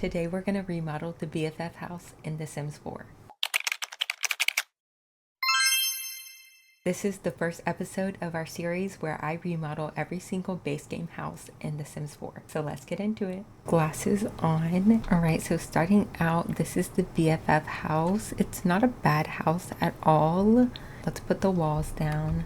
Today we're going to remodel the BFF house in The Sims 4. This is the first episode of our series where I remodel every single base game house in The Sims 4. So let's get into it. Glasses on. Alright, so starting out, this is the BFF house. It's not a bad house at all. Let's put the walls down.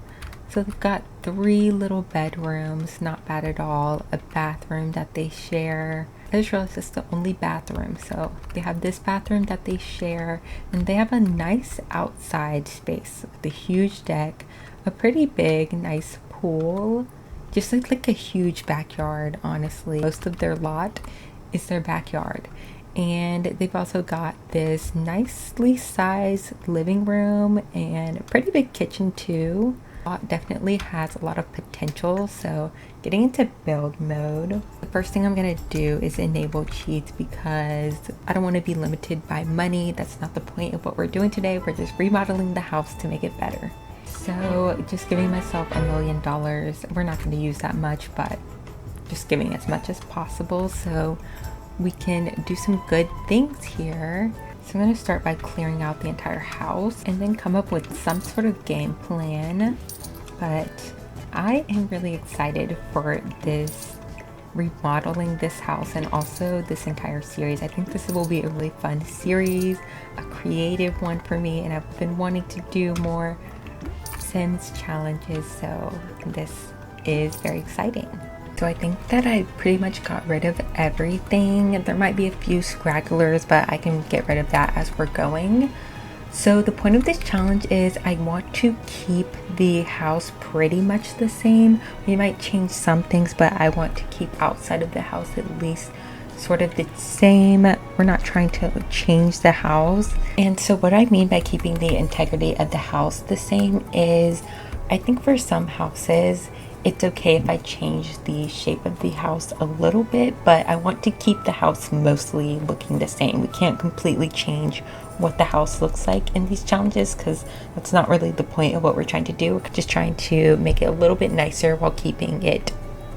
So they've got 3 little bedrooms, not bad at all. A bathroom that they share. I just realized it's the only bathroom. So they have this bathroom that they share, and they have a nice outside space with a huge deck, a pretty big, nice pool, just like a huge backyard, honestly. Most of their lot is their backyard. And they've also got this nicely sized living room and a pretty big kitchen too. Definitely has a lot of potential. So getting into build mode, the first thing I'm gonna do is enable cheats because I don't want to be limited by money. That's not the point of what we're doing today. We're just remodeling the house to make it better. So just giving myself $1 million. We're not going to use that much, but just giving as much as possible so we can do some good things here. So I'm going to start by clearing out the entire house and then come up with some sort of game plan. But I am really excited for this remodeling this house and also this entire series. I think this will be a really fun series, a creative one for me, and I've been wanting to do more Sims challenges, so this is very exciting. So I think that I pretty much got rid of everything. There might be a few scragglers, but I can get rid of that as we're going. So the point of this challenge is I want to keep the house pretty much the same. We might change some things, but I want to keep outside of the house at least sort of the same. We're not trying to change the house. And so what I mean by keeping the integrity of the house the same is I think for some houses it's okay if I change the shape of the house a little bit, but I want to keep the house mostly looking the same. We can't completely change what the house looks like in these challenges because that's not really the point of what we're trying to do. We're just trying to make it a little bit nicer while keeping it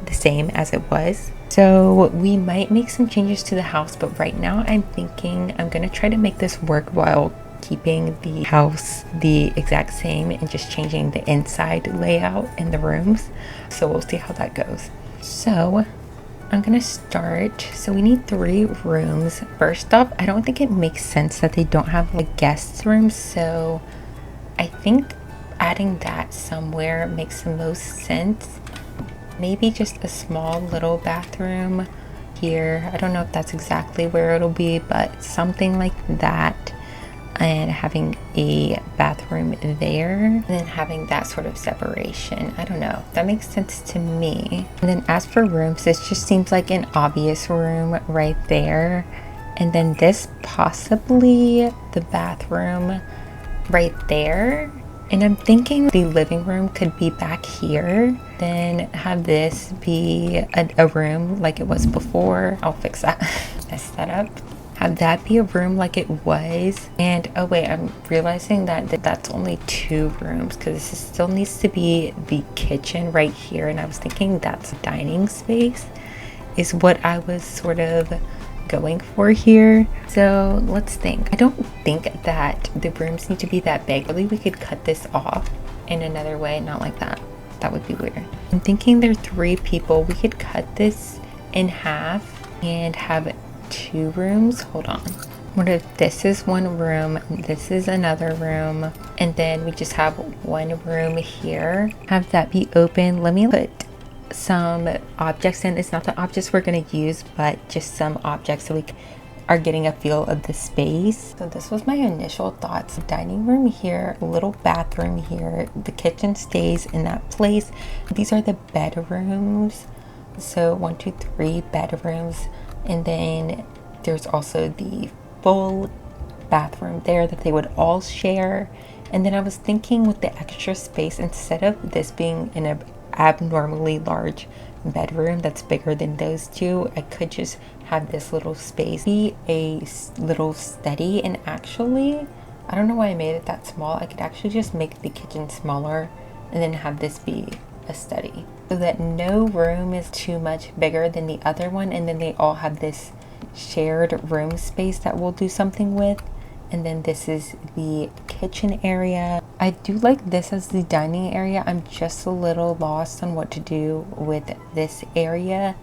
the same as it was. So we might make some changes to the house, but right now I'm thinking I'm gonna try to make this work while keeping the house the exact same and just changing the inside layout in the rooms. So we'll see how that goes. So I'm gonna start. So we need 3 rooms. First off, I don't think it makes sense that they don't have a guest room, so I think adding that somewhere makes the most sense. Maybe just a small little bathroom here. I don't know if that's exactly where it'll be, but something like that. And having a bathroom there, and then having that sort of separation. I don't know, that makes sense to me. And then as for rooms, this just seems like an obvious room right there, and then this possibly the bathroom right there. And I'm thinking the living room could be back here, then have this be a room like it was before. I'll fix that. Mess that up. Have that be a room like it was. And oh wait, I'm realizing that that's only 2 rooms because this still needs to be the kitchen right here, and I was thinking that's dining space is what I was sort of going for here. So let's think. I don't think that the rooms need to be that big. Really, we could cut this off in another way, not like that. That would be weird. I'm thinking there are 3 people. We could cut this in half and have 2 rooms. Hold on. What if this is 1 room, this is another room, and then we just have 1 room here? Have that be open. Let me put some objects in. It's not the objects we're going to use, but just some objects so we are getting a feel of the space. So this was my initial thoughts. Dining room here, little bathroom here, the kitchen stays in that place. These are the bedrooms. So 1, 2, 3 bedrooms. And then there's also the full bathroom there that they would all share. And then I was thinking with the extra space, instead of this being an abnormally large bedroom that's bigger than those 2, I could just have this little space be a little study. And actually, I don't know why I made it that small. I could actually just make the kitchen smaller and then have this be a study so that no room is too much bigger than the other one, and then they all have this shared room space that we'll do something with. And then this is the kitchen area. I do like this as the dining area. I'm just a little lost on what to do with this area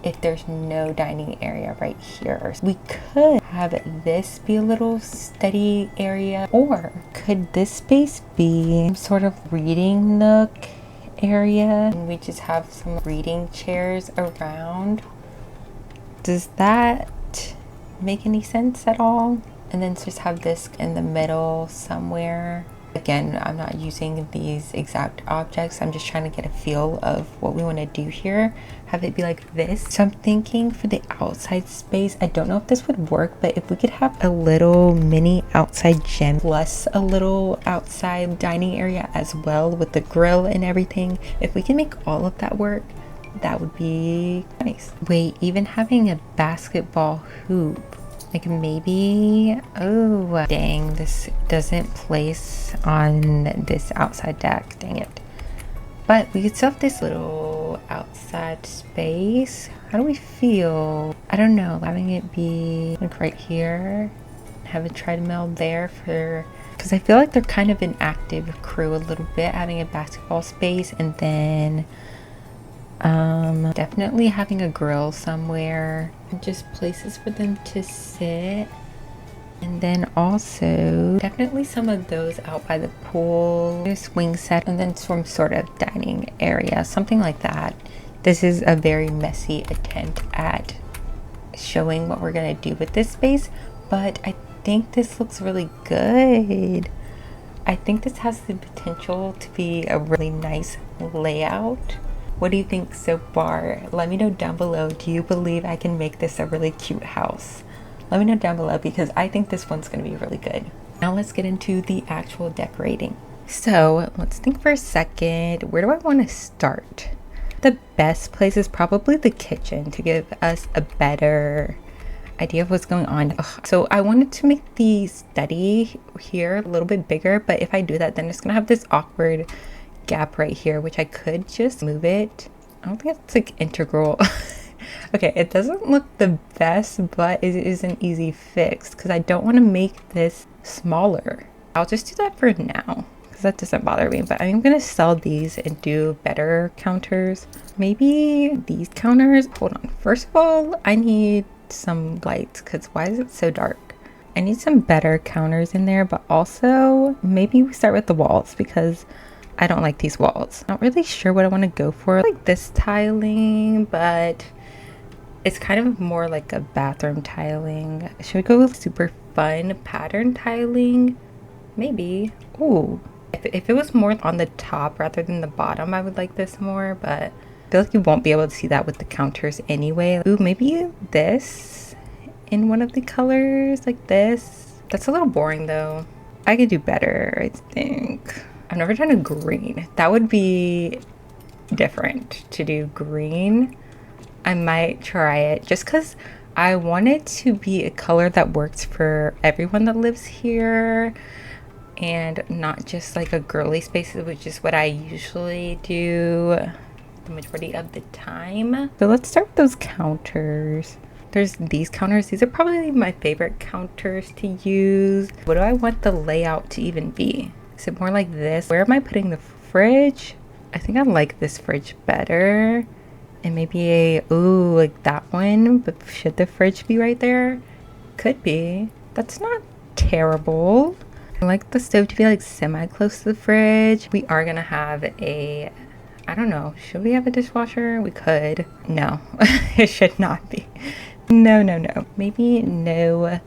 if there's no dining area right here. We could have this be a little study area, or could this space be some sort of reading nook area and we just have some reading chairs around? Does that make any sense at all? And then just have this in the middle somewhere. Again, I'm not using these exact objects. I'm just trying to get a feel of what we want to do here. Have it be like this. So I'm thinking for the outside space, I don't know if this would work, but if we could have a little mini outside gym plus a little outside dining area as well with the grill and everything, if we can make all of that work, that would be nice. Wait, even having a basketball hoop. Like maybe, oh dang, this doesn't place on this outside deck, dang it. But we could still have this little outside space. How do we feel? I don't know, having it be like right here, have a treadmill there for, because I feel like they're kind of an active crew a little bit, having a basketball space, and then definitely having a grill somewhere, just places for them to sit. And then also definitely some of those out by the pool, a swing set, and then some sort of dining area, something like that. This is a very messy attempt at showing what we're gonna do with this space, but I think this looks really good. I think this has the potential to be a really nice layout. What do you think so far? Let me know down below. Do you believe I can make this a really cute house? Let me know down below because I think this one's going to be really good. Now let's get into the actual decorating. So let's think for a second. Where do I want to start? The best place is probably the kitchen to give us a better idea of what's going on. So I wanted to make the study here a little bit bigger, but if I do that, then it's going to have this awkward gap right here, which I could just move it. I don't think it's like integral. Okay, it doesn't look the best, but it is an easy fix because I don't want to make this smaller. I'll just do that for now because that doesn't bother me, but I'm gonna sell these and do better counters. Maybe these counters. Hold on, first of all, I need some lights because why is it so dark? I need some better counters in there, but also maybe we start with the walls because I don't like these walls. Not really sure what I want to go for. Like this tiling, but it's kind of more like a bathroom tiling. Should we go with super fun pattern tiling? Maybe. Ooh. If it was more on the top rather than the bottom, I would like this more, but I feel like you won't be able to see that with the counters anyway. Ooh, maybe this in one of the colors like this. That's a little boring though. I could do better, I think. I've never done a green. That would be different to do green. I might try it just because I want it to be a color that works for everyone that lives here and not just like a girly space, which is what I usually do the majority of the time. So let's start with those counters. There's these counters. These are probably my favorite counters to use. What do I want the layout to even be? Is it more like this? Where am I putting the fridge? I think I like this fridge better. And maybe a, ooh, like that one. But should the fridge be right there? Could be. That's not terrible. I like the stove to be like semi-close to the fridge. We are gonna have a, I don't know, should we have a dishwasher? We could. No, it should not be. No. Maybe no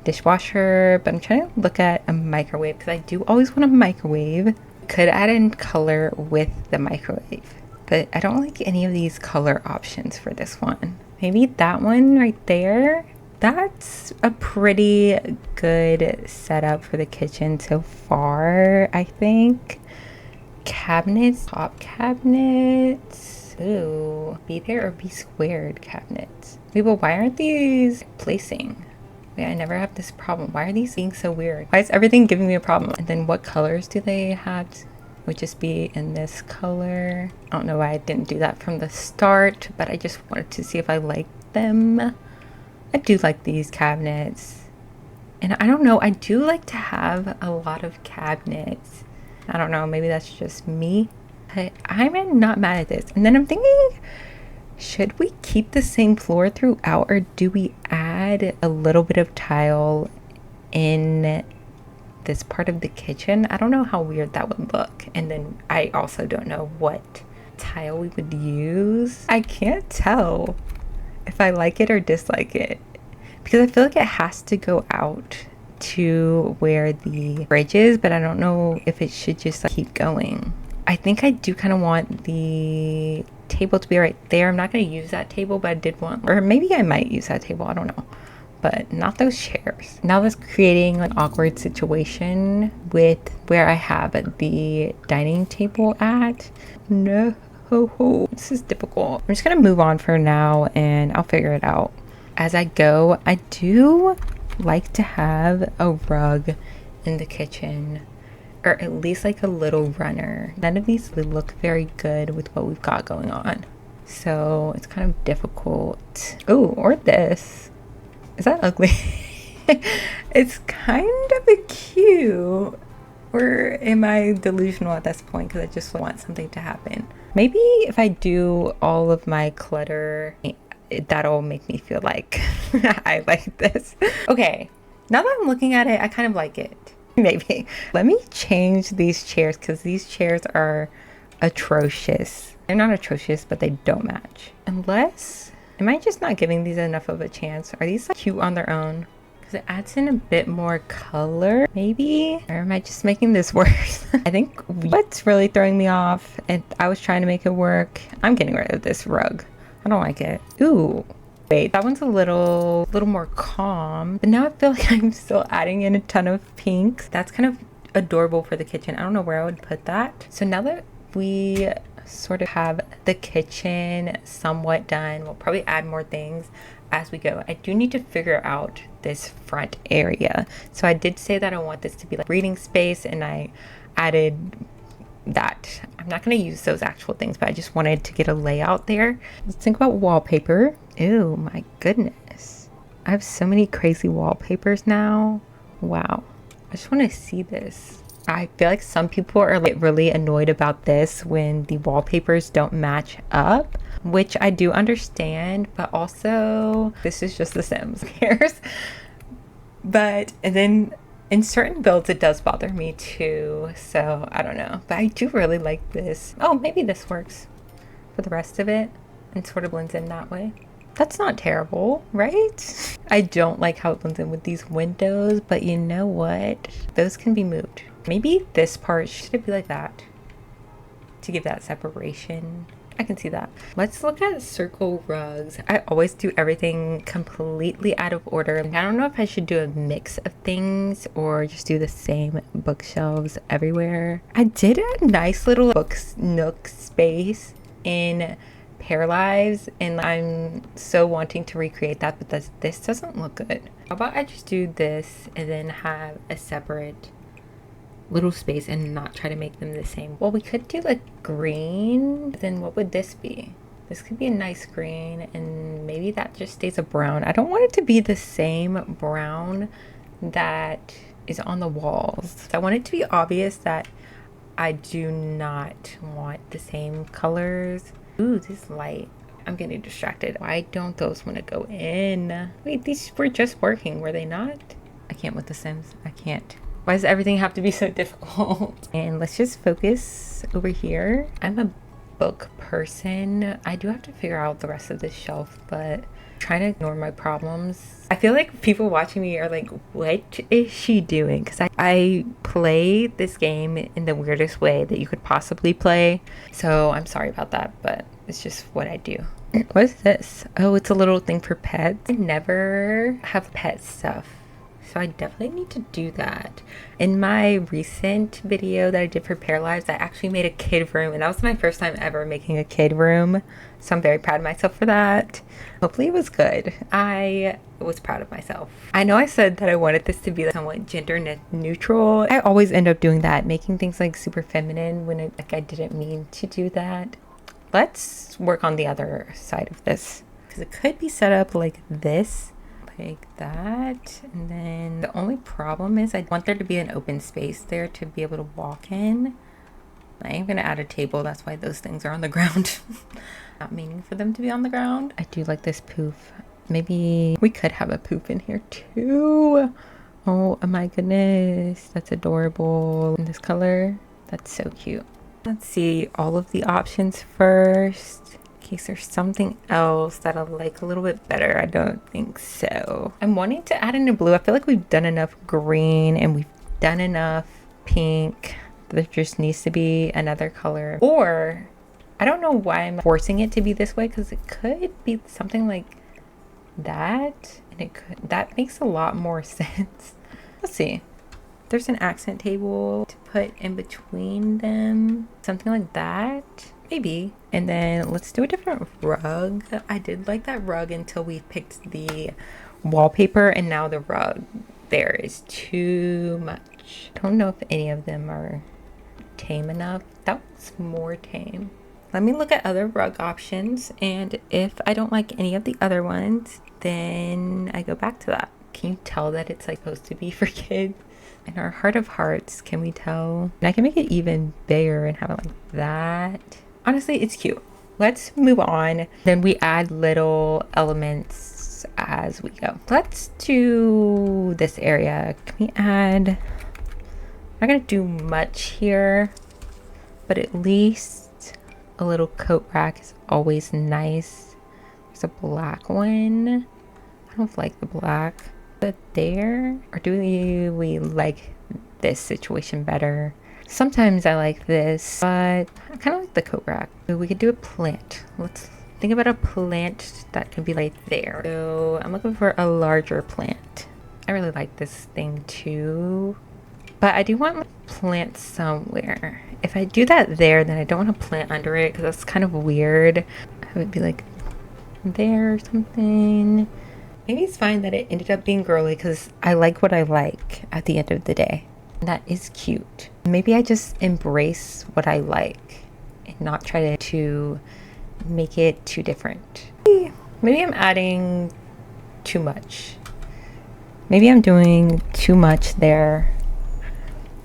dishwasher, but I'm trying to look at a microwave because I do always want a microwave. Could add in color with the microwave, but I don't like any of these color options for this one. Maybe that one right there. That's a pretty good setup for the kitchen so far, I think. Cabinets, top cabinets. Ooh, be there or be squared cabinets. Wait, but why aren't these placing? Wait, I never have this problem. Why are these being so weird? Why is everything giving me a problem? And then what colors do they have? Would just be in this color. I don't know why I didn't do that from the start, but I just wanted to see if I liked them. I do like these cabinets. And I don't know, I do like to have a lot of cabinets. I don't know, maybe that's just me. But I'm not mad at this. And then I'm thinking, should we keep the same floor throughout, or do we add a little bit of tile in this part of the kitchen? I don't know how weird that would look. And then I also don't know what tile we would use. I can't tell if I like it or dislike it, because I feel like it has to go out to where the fridge is, but I don't know if it should just like keep going. I think I do kind of want the table to be right there. I'm not going to use that table, but I did want, or maybe I might use that table, I don't know, but not those chairs. Now that's creating an awkward situation with where I have the dining table at. No, this is difficult. I'm just going to move on for now and I'll figure it out as I go. I do like to have a rug in the kitchen, or at least like a little runner. None of these look very good with what we've got going on, so it's kind of difficult. Oh, or this. Is that ugly? It's kind of a cute. Or am I delusional at this point because I just want something to happen? Maybe if I do all of my clutter, that'll make me feel like I like this. Okay, now that I'm looking at it, I kind of like it. Maybe. Let me change these chairs because these chairs are atrocious. They're not atrocious, but they don't match. Unless, am I just not giving these enough of a chance? Are these like cute on their own? Because it adds in a bit more color, maybe? Or am I just making this worse? I think what's really throwing me off, and I was trying to make it work, I'm getting rid of this rug. I don't like it. Ooh. Wait, that one's a little more calm, but now I feel like I'm still adding in a ton of pinks. That's kind of adorable for the kitchen. I don't know where I would put that. So now that we sort of have the kitchen somewhat done, we'll probably add more things as we go. I do need to figure out this front area. So I did say that I want this to be like reading space, and I added that. I'm not going to use those actual things, but I just wanted to get a layout there. Let's think about wallpaper. Ew, my goodness. I have so many crazy wallpapers now. Wow. I just want to see this. I feel like some people are like really annoyed about this when the wallpapers don't match up, which I do understand, but also this is just The Sims. Who cares? But, and then in certain builds, it does bother me too, so I don't know. But I do really like this. Oh, maybe this works for the rest of it and sort of blends in that way. That's not terrible, right? I don't like how it blends in with these windows, but you know what? Those can be moved. Maybe this part should be like that to give that separation. I can see that. Let's look at circle rugs. I always do everything completely out of order. I don't know if I should do a mix of things or just do the same bookshelves everywhere. I did a nice little book nook space in Pair Lives, and I'm so wanting to recreate that, but this doesn't look good. How about I just do this and then have a separate little space and not try to make them the same? Well, we could do like green, then what would this be? This could be a nice green, and maybe that just stays a brown. I don't want it to be the same brown that is on the walls. I want it to be obvious that I do not want the same colors. Ooh, this light. I'm getting distracted. Why don't those want to go in? Wait, these were just working, were they not? I can't with The Sims. I can't. Why does everything have to be so difficult? And let's just focus over here. I'm a book person. I do have to figure out the rest of this shelf, but trying to ignore my problems. I feel like people watching me are like, what is she doing? Because I play this game in the weirdest way that you could possibly play. So I'm sorry about that, but it's just what I do. What is this? Oh, it's a little thing for pets. I never have pet stuff, so I definitely need to do that. In my recent video that I did for Pair Lives, I actually made a kid room, and that was my first time ever making a kid room. So I'm very proud of myself for that. Hopefully it was good. I was proud of myself. I know I said that I wanted this to be like somewhat gender neutral. I always end up doing that, making things like super feminine when I didn't mean to do that. Let's work on the other side of this, because it could be set up like this. like that. And then the only problem is I want there to be an open space there to be able to walk in. I am gonna add a table, that's why those things are on the ground. Not meaning for them to be on the ground. I do like this poof. Maybe we could have a poof in here too. Oh my goodness, that's adorable. In this color, that's so cute. Let's see all of the options first. In case there's something else that I like a little bit better. I don't think so. I'm wanting to add in a blue. I feel like we've done enough green and we've done enough pink. There just needs to be another color. Or I don't know why I'm forcing it to be this way, because it could be something like that, and it could, that makes a lot more sense. Let's see. There's an accent table to put in between them, something like that, maybe. And then let's do a different rug. I did like that rug until we picked the wallpaper, and now the rug there is too much. I don't know if any of them are tame enough. That was more tame. Let me look at other rug options, and if I don't like any of the other ones, then I go back to that. Can you tell that it's like supposed to be for kids? In our heart of hearts, can we tell? And I can make it even bigger and have it like that. Honestly, it's cute. Let's move on. Then we add little elements as we go. Let's do this area. Can we add, I'm not gonna do much here, but at least a little coat rack is always nice. There's a black one. I don't like the black. But there, or do we like this situation better? Sometimes I like this, but I kind of like the coat rack. We could do a plant. Let's think about a plant that can be like there. So I'm looking for a larger plant. I really like this thing too, but I do want a plant somewhere. If I do that there, then I don't want to plant under it because that's kind of weird. I would be like there or something. Maybe it's fine that it ended up being girly because I like what I like at the end of the day. That is cute. Maybe I just embrace what I like and not try to make it too different. Maybe I'm adding too much. Maybe I'm doing too much there.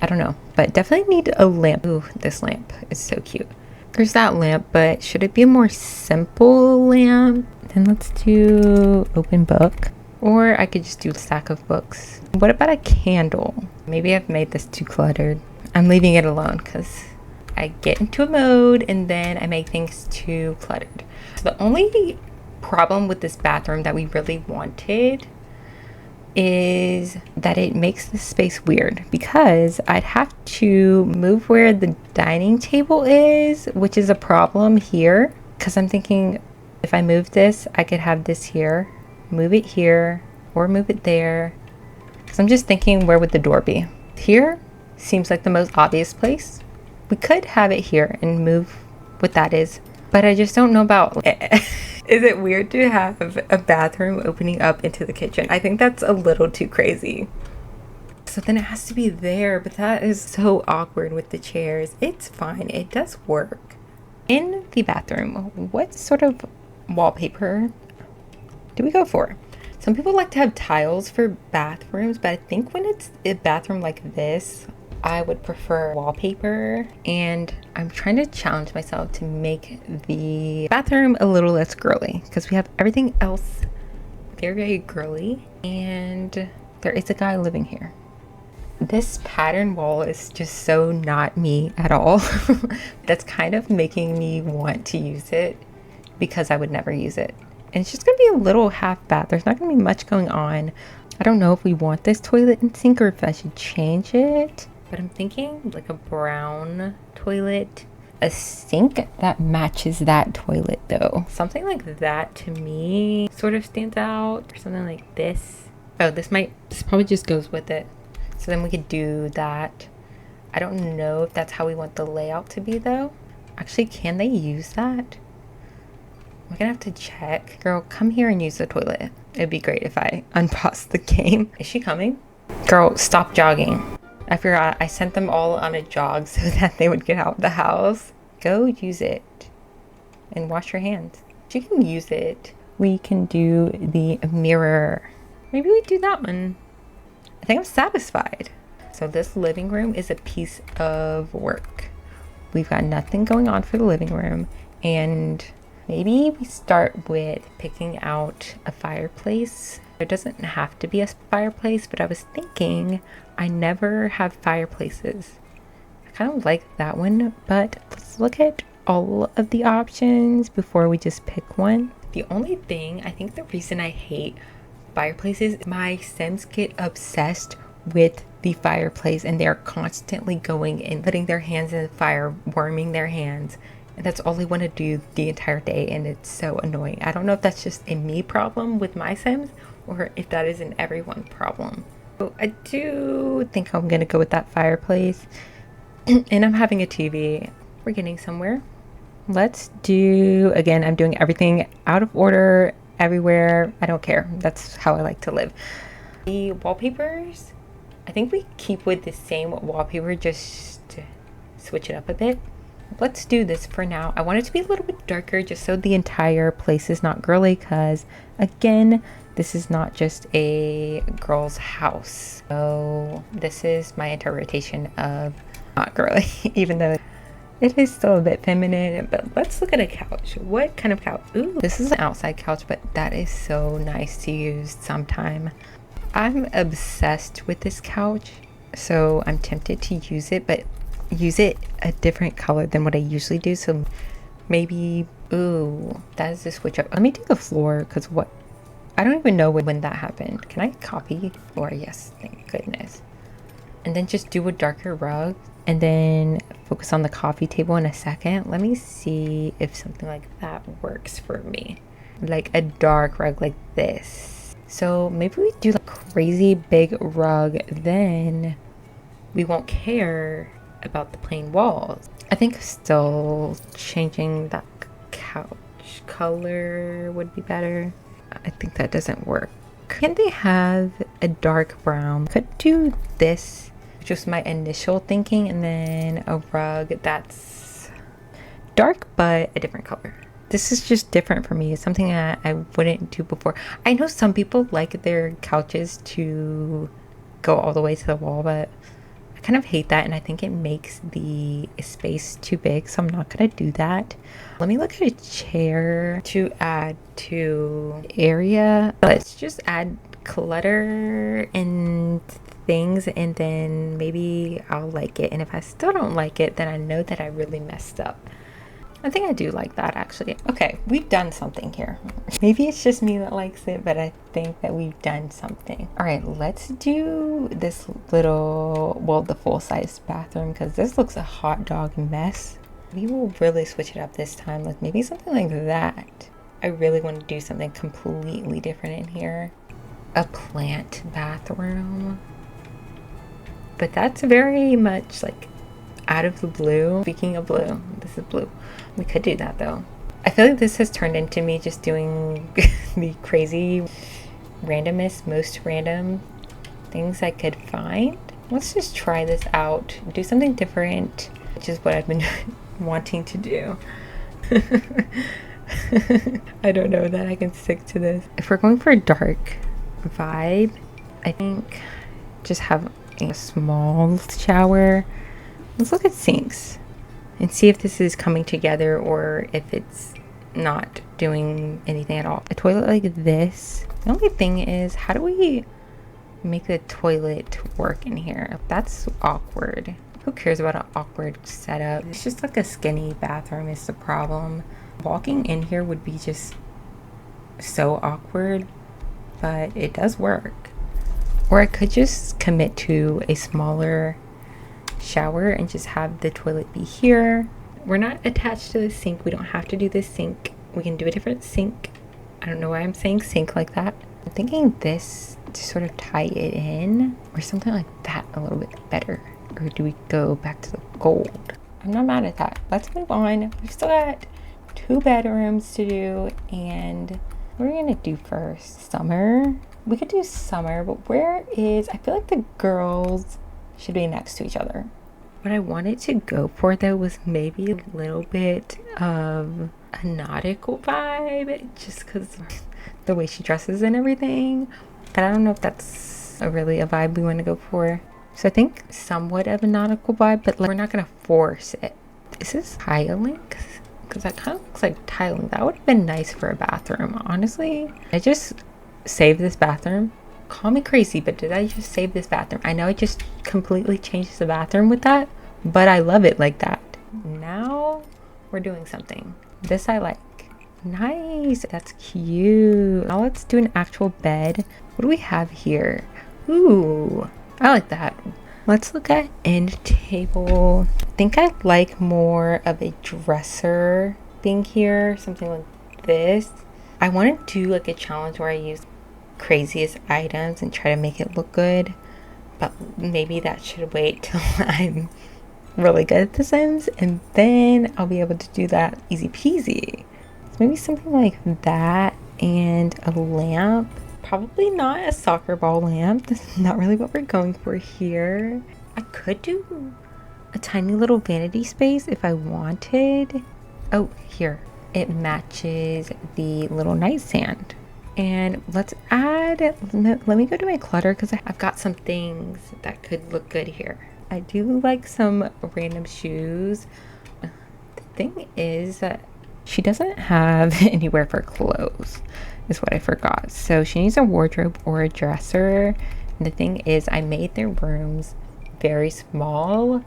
I don't know, but definitely need a lamp. Ooh, this lamp is so cute. There's that lamp, but should it be a more simple lamp? Then let's do open book, or I could just do a stack of books. What about a candle? Maybe I've made this too cluttered. I'm leaving it alone because I get into a mode and then I make things too cluttered. So the only problem with this bathroom that we really wanted is that it makes the space weird, because I'd have to move where the dining table is, which is a problem here, because I'm thinking if I move this, I could have this here, move it here, or move it there. Because I'm just thinking, where would the door be? Here seems like the most obvious place. We could have it here and move what that is, but I just don't know about it. Is it weird to have a bathroom opening up into the kitchen? I think that's a little too crazy. So then it has to be there, but that is so awkward with the chairs. It's fine, it does work. In the bathroom, what sort of wallpaper do we go for? Some people like to have tiles for bathrooms, but I think when it's a bathroom like this, I would prefer wallpaper. And I'm trying to challenge myself to make the bathroom a little less girly, because we have everything else very, very girly, and there is a guy living here. This pattern wall is just so not me at all. That's kind of making me want to use it, because I would never use it. And it's just gonna be a little half bath. There's not gonna be much going on. I don't know if we want this toilet and sink or if I should change it, but I'm thinking like a brown toilet, a sink that matches that toilet though. Something like that to me sort of stands out, or something like this. Oh, this probably just goes with it. So then we could do that. I don't know if that's how we want the layout to be though. Actually, can they use that? I'm gonna have to check. Girl, come here and use the toilet. It'd be great if I unpaused the game. Is she coming? Girl, stop jogging. I forgot I sent them all on a jog so that they would get out of the house. Go use it and wash your hands. She can use it. We can do the mirror. Maybe we do that one. I think I'm satisfied. So this living room is a piece of work. We've got nothing going on for the living room, and maybe we start with picking out a fireplace. There doesn't have to be a fireplace, but I was thinking I never have fireplaces. I kind of like that one, but let's look at all of the options before we just pick one. The only thing, I think the reason I hate fireplaces, my Sims get obsessed with the fireplace and they're constantly going and putting their hands in the fire, warming their hands, and that's all they want to do the entire day, and it's so annoying. I don't know if that's just a me problem with my Sims or if that is an everyone problem. So I do think I'm gonna go with that fireplace. And I'm having a TV. We're getting somewhere. Let's do, again, I'm doing everything out of order everywhere. I don't care. That's how I like to live. The wallpapers, I think we keep with the same wallpaper, just to switch it up a bit. Let's do this for now. I want it to be a little bit darker just so the entire place is not girly, because again, this is not just a girl's house. So this is my interpretation of not girly, even though it is still a bit feminine. But let's look at a couch. What kind of couch? Ooh, this is an outside couch, but that is so nice to use sometime. I'm obsessed with this couch, so I'm tempted to use it, but use it a different color than what I usually do. So maybe, ooh, that is a switch up. Let me do the floor, because what, I don't even know when that happened. Can I copy floor? Yes, thank goodness. And then just do a darker rug, and then focus on the coffee table in a second. Let me see if something like that works for me, like a dark rug like this. So maybe we do like crazy big rug, then we won't care about the plain walls. I think still changing that couch color would be better. I think that doesn't work. Can they have a dark brown? Could do this, just my initial thinking, and then a rug that's dark but a different color. This is just different for me. It's something that I wouldn't do before. I know some people like their couches to go all the way to the wall, but I kind of hate that, and I think it makes the space too big, so I'm not gonna do that. Let me look at a chair to add to area. Let's just add clutter and things, and then maybe I'll like it, and if I still don't like it, then I know that I really messed up. I think I do like that, actually. Okay, we've done something here. Maybe it's just me that likes it, but I think that we've done something. All right, let's do this little, well, the full-size bathroom, because this looks a hot dog mess. We will really switch it up this time, like maybe something like that. I really want to do something completely different in here. A plant bathroom. But that's very much like out of the blue. Speaking of blue, this is blue. We could do that though. I feel like this has turned into me just doing the crazy randomest, most random things I could find. Let's just try this out. Do something different, which is what I've been wanting to do. I don't know that I can stick to this. If we're going for a dark vibe, I think just have a small shower. Let's look at sinks and see if this is coming together or if it's not doing anything at all. A toilet like this. The only thing is, how do we make the toilet work in here? That's awkward. Who cares about an awkward setup? It's just like a skinny bathroom is the problem. Walking in here would be just so awkward, but it does work. Or I could just commit to a smaller shower and just have the toilet be here. We're not attached to the sink. We don't have to do this sink. We can do a different sink. I don't know why I'm saying sink like that. I'm thinking this to sort of tie it in, or something like that a little bit better. Or do we go back to the gold? I'm not mad at that. Let's move on. We've still got 2 bedrooms to do, and what are we gonna do first? Summer? We could do summer, but where is, I feel like the girls should be next to each other. What I wanted to go for though was maybe a little bit of a nautical vibe, just because the way she dresses and everything. but I don't know if that's really a vibe we want to go for. So I think somewhat of a nautical vibe, but like, we're not gonna force it. This is tiling, because that kind of looks like tiling. That would have been nice for a bathroom, honestly. I just saved this bathroom. Call me crazy, but did I just save this bathroom? I know I just completely changed the bathroom with that, but I love it like that. Now we're doing something. This I like. Nice, that's cute. Now let's do an actual bed. What do we have here? Ooh, I like that. Let's look at end table. I think I like more of a dresser thing here, something like this. I want to do like a challenge where I use craziest items and try to make it look good, but maybe that should wait till I'm really good at The Sims, and then I'll be able to do that easy peasy. So maybe something like that, and a lamp. Probably not a soccer ball lamp. This is not really what we're going for here. I could do a tiny little vanity space if I wanted. Oh, here. It matches the little nightstand. And let's add, let me go to my clutter because I've got some things that could look good here. I do like some random shoes. The thing is that she doesn't have anywhere for clothes, is what I forgot. So she needs a wardrobe or a dresser. And the thing is, I made their rooms very small.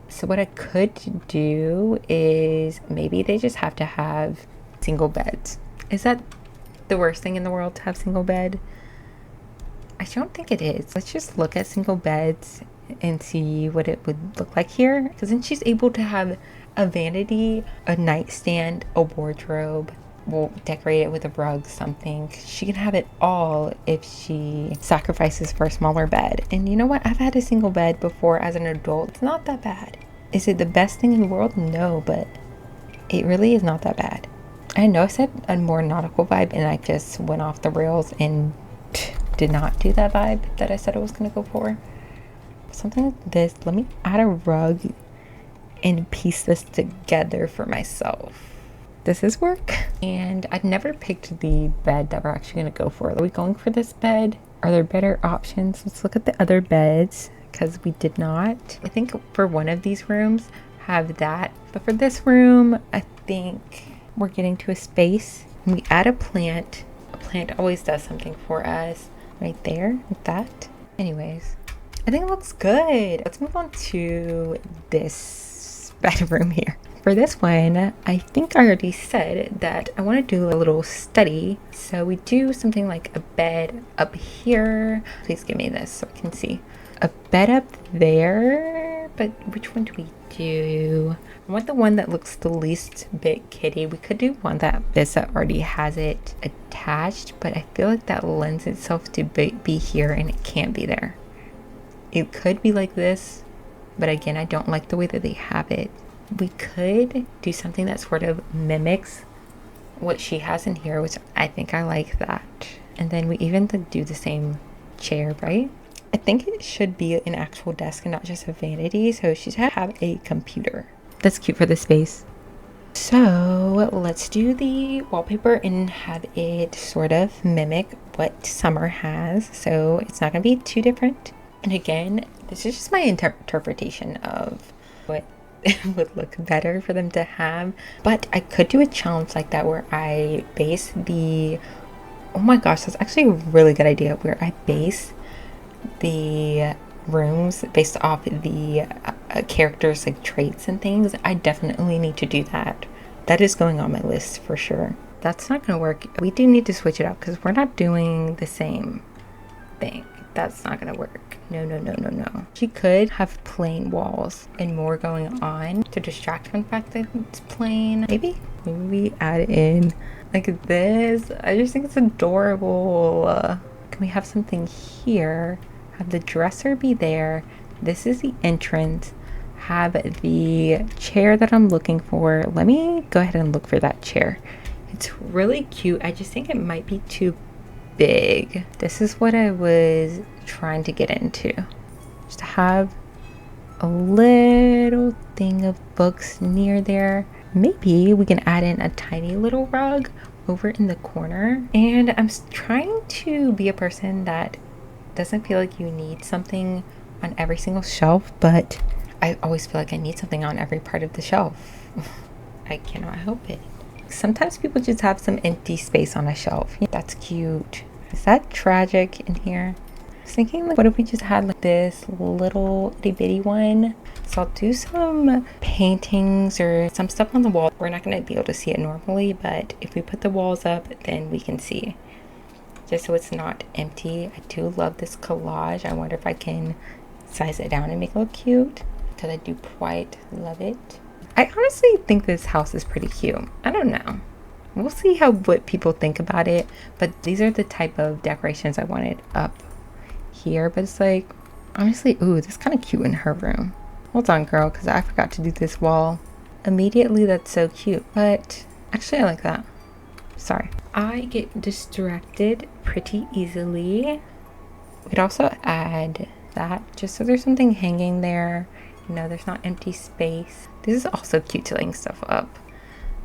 So what I could do is maybe they just have to have single beds. Is that the worst thing in the world to have single bed? I don't think it is. Let's just look at single beds and see what it would look like here. Because then she's able to have a vanity, a nightstand, a wardrobe. We'll decorate it with a rug, something. She can have it all if she sacrifices for a smaller bed. And you know what? I've had a single bed before as an adult. It's not that bad. Is it the best thing in the world? No, but it really is not that bad. I know I said a more nautical vibe and I just went off the rails and did not do that vibe that I said I was going to go for. Something like this. Let me add a rug and piece this together for myself. This is work. And I'd never picked the bed that we're actually going to go for. Are we going for this bed? Are there better options? Let's look at the other beds because we did not. I think for one of these rooms have that. But for this room, I think we're getting to a space. And we add a plant. A plant always does something for us. Right there, like that. Anyways, I think it looks good. Let's move on to this bedroom here. For this one, I think I already said that I want to do a little study. So we do something like a bed up here. Please give me this so I can see. A bed up there, but which one do we do? I want the one that looks the least bit kitty. We could do one that already has it attached, but I feel like that lends itself to be here and it can't be there. It could be like this, but again, I don't like the way that they have it. We could do something that sort of mimics what she has in here, which I think I like that. And then we even do the same chair, right? I think it should be an actual desk and not just a vanity, so she should have a computer. That's cute for the space. So let's do the wallpaper and have it sort of mimic what Summer has, so it's not going to be too different. And again, this is just my interpretation of what would look better for them to have. But I could do a challenge like that where I base the... Oh my gosh, that's actually a really good idea. Where I base the rooms based off the characters, like traits and things. I definitely need to do that. That is going on my list for sure. That's not going to work. We do need to switch it up because we're not doing the same thing. That's not gonna work. No. She could have plain walls and more going on to distract from the fact that it's plain. Maybe we add in like this. I just think it's adorable. Can we have something here? Have the dresser be there. This is the entrance. Have the chair that I'm looking for. Let me go ahead and look for that chair. It's really cute. I just think it might be too big. This is what I was trying to get into. Just to have a little thing of books near there. Maybe we can add in a tiny little rug over in the corner. And I'm trying to be a person that doesn't feel like you need something on every single shelf, but I always feel like I need something on every part of the shelf. I cannot help it. Sometimes people just have some empty space on a shelf. That's cute. Is that tragic in here? I was thinking, like, what if we just had like this little itty bitty one? So I'll do some paintings or some stuff on the wall. We're not going to be able to see it normally, but if we put the walls up, then we can see. Just so it's not empty. I do love this collage. I wonder if I can size it down and make it look cute, because I do quite love it. I honestly think this house is pretty cute. I don't know. We'll see what people think about it. But these are the type of decorations I wanted up here. But it's like, honestly, ooh, this is kind of cute in her room. Hold on, girl, because I forgot to do this wall. Immediately, that's so cute. But actually, I like that. Sorry. I get distracted pretty easily. We could also add that just so there's something hanging there. You know, there's not empty space. This is also cute to hang stuff up.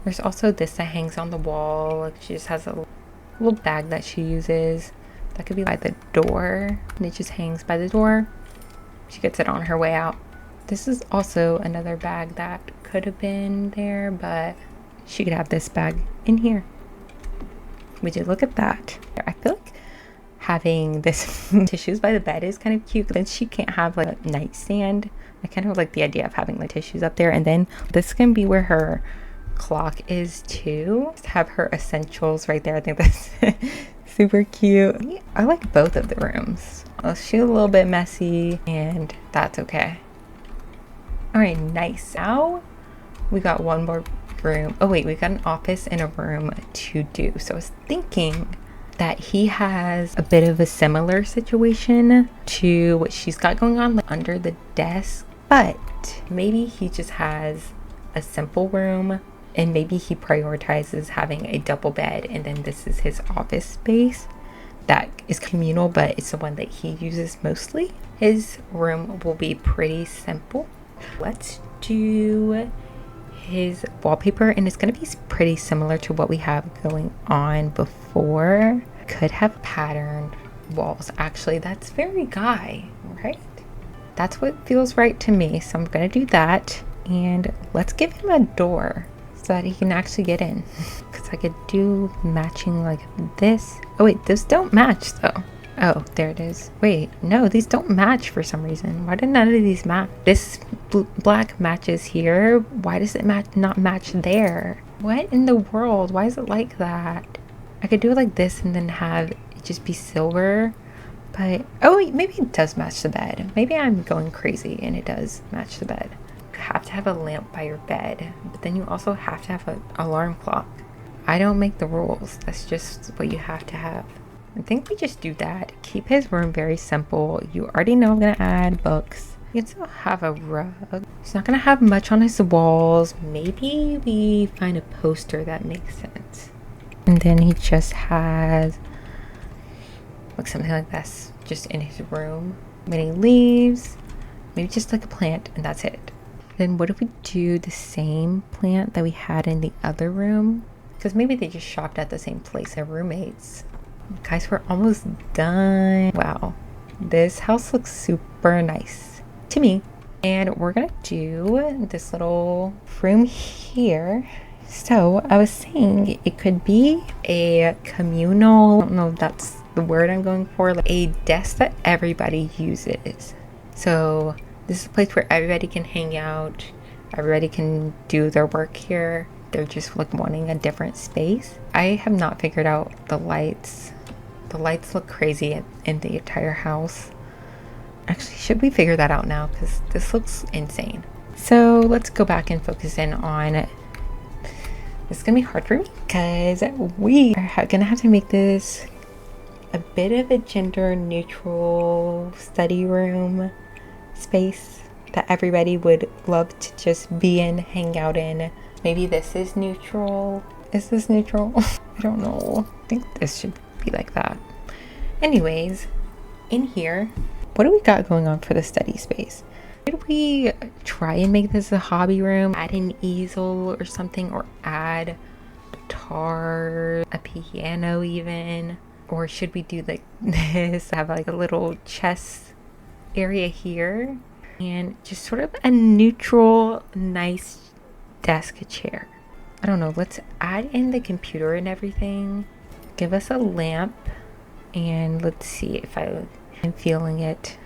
There's also this that hangs on the wall. Like, she just has a little bag that she uses. That could be by the door. And it just hangs by the door. She gets it on her way out. This is also another bag that could have been there, but she could have this bag in here. We did look at that. I feel like having this tissues by the bed is kind of cute. Then she can't have like a nightstand. I kind of like the idea of having like tissues up there, and then this can be where her clock is too. Just have her essentials right there. I think that's super cute. I like both of the rooms. She's a little bit messy, and that's okay. All right, nice. Now we got one more room. Oh wait, we got an office and a room to do. So I was thinking that he has a bit of a similar situation to what she's got going on, like under the desk, but maybe he just has a simple room, and maybe he prioritizes having a double bed, and then this is his office space that is communal, but it's the one that he uses mostly. His room will be pretty simple. Let's do his wallpaper, and it's going to be pretty similar to what we have going on before. Could have patterned walls. Actually, that's very guy, right? That's what feels right to me. So I'm going to do that, and let's give him a door so that he can actually get in, because I could do matching like this. Oh wait, those don't match though. Oh, there it is. Wait, no, these don't match for some reason. Why did none of these match? This black matches here. Why does it not match there? What in the world? Why is it like that? I could do it like this and then have it just be silver. But, oh wait, maybe it does match the bed. Maybe I'm going crazy and it does match the bed. You have to have a lamp by your bed, but then you also have to have an alarm clock. I don't make the rules. That's just what you have to have. I think we just do that. Keep his room very simple. You already know I'm gonna add books. You can still have a rug. He's not gonna have much on his walls. Maybe we find a poster that makes sense. And then he just has like something like this just in his room. When he leaves, maybe just like a plant, and that's it. Then what if we do the same plant that we had in the other room? Because maybe they just shopped at the same place. They're roommates. Guys, we're almost done. Wow, this house looks super nice to me. And we're gonna do this little room here. So I was saying it could be a communal, I don't know if that's the word I'm going for, like a desk that everybody uses. So this is a place where everybody can hang out, everybody can do their work here. They're just like wanting a different space. I have not figured out the lights. The lights look crazy in the entire house. Actually, should we figure that out now? Because this looks insane. So let's go back and focus in on it. It's gonna be hard for me because we are gonna have to make this a bit of a gender neutral study room space that everybody would love to just be in, hang out in. Maybe this is neutral. Is this neutral? I don't know. I think this should be like that. Anyways, in here, what do we got going on for the study space? Did we try and make this a hobby room? Add an easel or something, or add guitar, a piano even. Or should we do like this? Have like a little chess area here. And just sort of a neutral, nice desk chair. I don't know, let's add in the computer and everything. Give us a lamp. And let's see if I'm feeling it.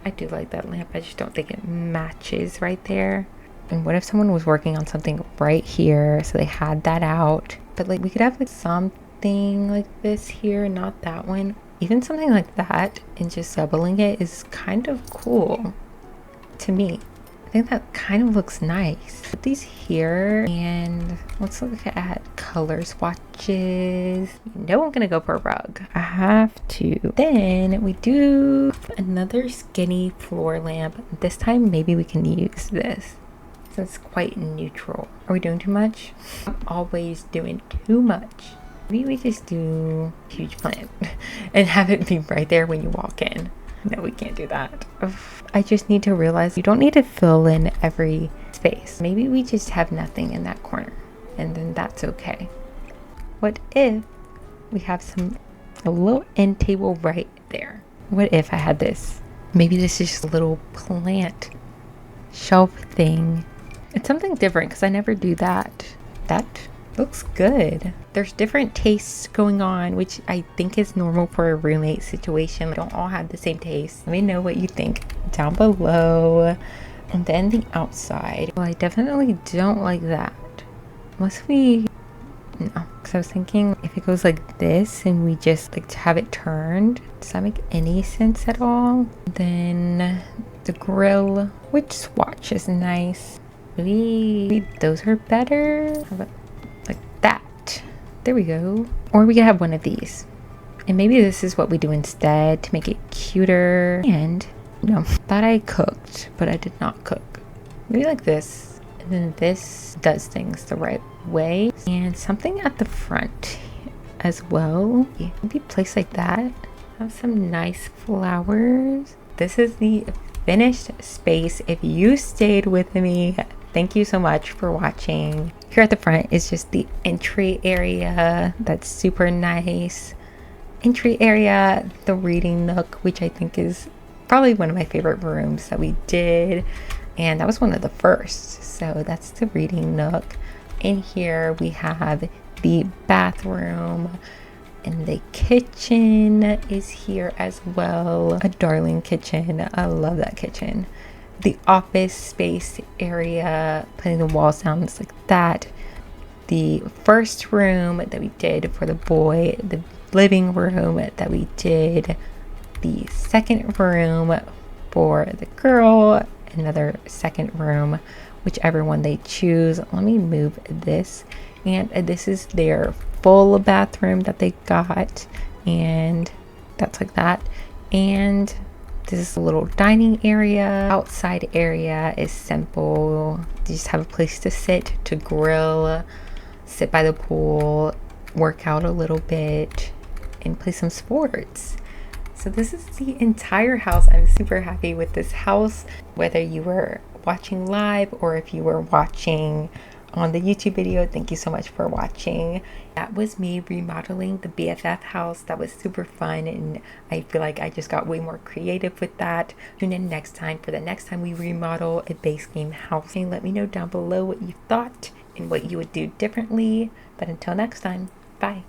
I do like that lamp. I just don't think it matches right there. And what if someone was working on something right here? So they had that out. But like we could have like something like this here, not that one. Even something like that and just doubling it is kind of cool to me. I think that kind of looks nice. Put these here and let's look at color swatches. You know I'm gonna go for a rug. I have to. Then we do another skinny floor lamp. This time maybe we can use this. So it's quite neutral. Are we doing too much? I'm always doing too much. Maybe we just do a huge plant and have it be right there when you walk in. No, we can't do that. I just need to realize you don't need to fill in every space. Maybe we just have nothing in that corner and then that's okay. What if we have a little end table right there? What if I had this? Maybe this is just a little plant shelf thing. It's something different because I never do that. That looks good. There's different tastes going on, which I think is normal for a roommate situation. We don't all have the same taste. Let me know what you think down below. And then the outside. Well, I definitely don't like that. Unless we... No, because I was thinking if it goes like this and we just like to have it turned. Does that make any sense at all? Then the grill, which swatch is nice. Maybe those are better. How about like that? There we go. Or we could have one of these. And maybe this is what we do instead to make it cuter. And no, thought I cooked, but I did not cook. Maybe like this. And then this does things the right way. And something at the front as well. Maybe place like that. Have some nice flowers. This is the finished space. If you stayed with me, thank you so much for watching. Here at the front is just the entry area. That's super nice. Entry area, the reading nook, which I think is probably one of my favorite rooms that we did. And that was one of the first. So that's the reading nook. In here we have the bathroom. And the kitchen is here as well. A darling kitchen. I love that kitchen. The office space area, putting the walls down just like that. The first room that we did for the boy, the living room that we did, the second room for the girl, another second room, whichever one they choose. Let me move this. And this is their full bathroom that they got, and that's like that. And this is a little dining area. Outside area is simple. You just have a place to sit, to grill, sit by the pool, work out a little bit, and play some sports. So this is the entire house. I'm super happy with this house. Whether you were watching live or if you were watching on the YouTube video, thank you so much for watching. That was me remodeling the BFF house. That was super fun, and I feel like I just got way more creative with that. Tune in next time for the next time we remodel a base game house. And let me know down below what you thought and what you would do differently. But until next time, bye.